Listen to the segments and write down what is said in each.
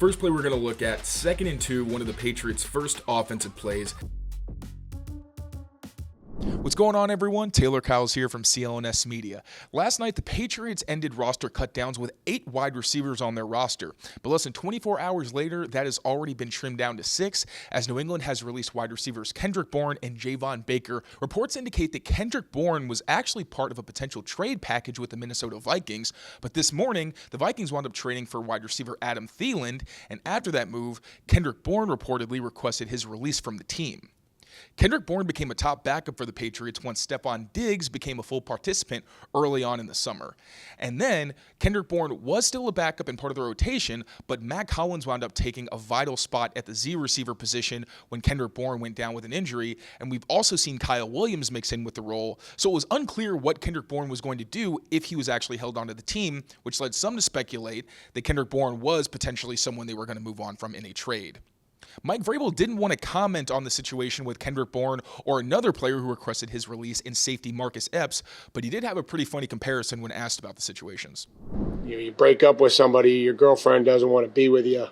First play we're going to look at, 2nd and 2, one of the Patriots' first offensive plays. What's going on, everyone? Tayler Kyles here from CLNS Media. Last night, the Patriots ended roster cutdowns with 8 wide receivers on their roster. But less than 24 hours later, that has already been trimmed down to 6, as New England has released wide receivers Kendrick Bourne and Javon Baker. Reports indicate that Kendrick Bourne was actually part of a potential trade package with the Minnesota Vikings. But this morning, the Vikings wound up trading for wide receiver Adam Thielen, and after that move, Kendrick Bourne reportedly requested his release from the team. Kendrick Bourne became a top backup for the Patriots once Stephon Diggs became a full participant early on in the summer. And then Kendrick Bourne was still a backup and part of the rotation, but Mack Hollins wound up taking a vital spot at the Z receiver position when Kendrick Bourne went down with an injury, and we've also seen Kyle Williams mix in with the role, so it was unclear what Kendrick Bourne was going to do if he was actually held onto the team, which led some to speculate that Kendrick Bourne was potentially someone they were going to move on from in a trade. Mike Vrabel didn't want to comment on the situation with Kendrick Bourne or another player who requested his release in safety Marcus Epps, but he did have a pretty funny comparison when asked about the situations. You break up with somebody, your girlfriend doesn't want to be with you,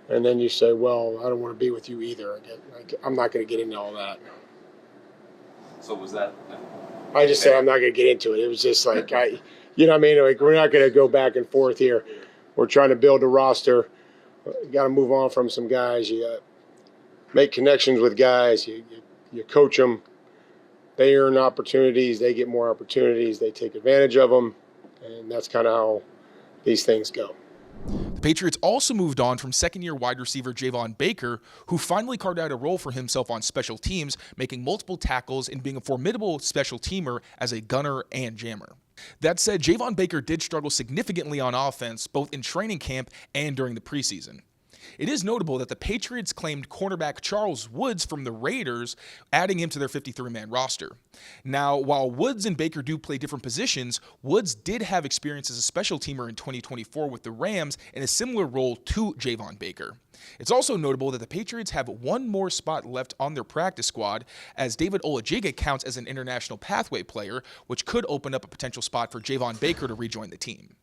and then you say, well, I don't want to be with you either. I'm not going to get into all that. So was that? I just said I'm not going to get into it. It was just like, you know what I mean? Like, we're not going to go back and forth here. We're trying to build a roster. You got to move on from some guys. You got to make connections with guys. You coach them. They earn opportunities. They get more opportunities. They take advantage of them. And that's kind of how these things go. The Patriots also moved on from second-year wide receiver Javon Baker, who finally carved out a role for himself on special teams, making multiple tackles and being a formidable special teamer as a gunner and jammer. That said, Javon Baker did struggle significantly on offense, both in training camp and during the preseason. It is notable that the Patriots claimed cornerback Charles Woods from the Raiders, adding him to their 53-man roster. Now, while Woods and Baker do play different positions, Woods did have experience as a special teamer in 2024 with the Rams in a similar role to Javon Baker. It's also notable that the Patriots have one more spot left on their practice squad, as David Olajiga counts as an international pathway player, which could open up a potential spot for Javon Baker to rejoin the team.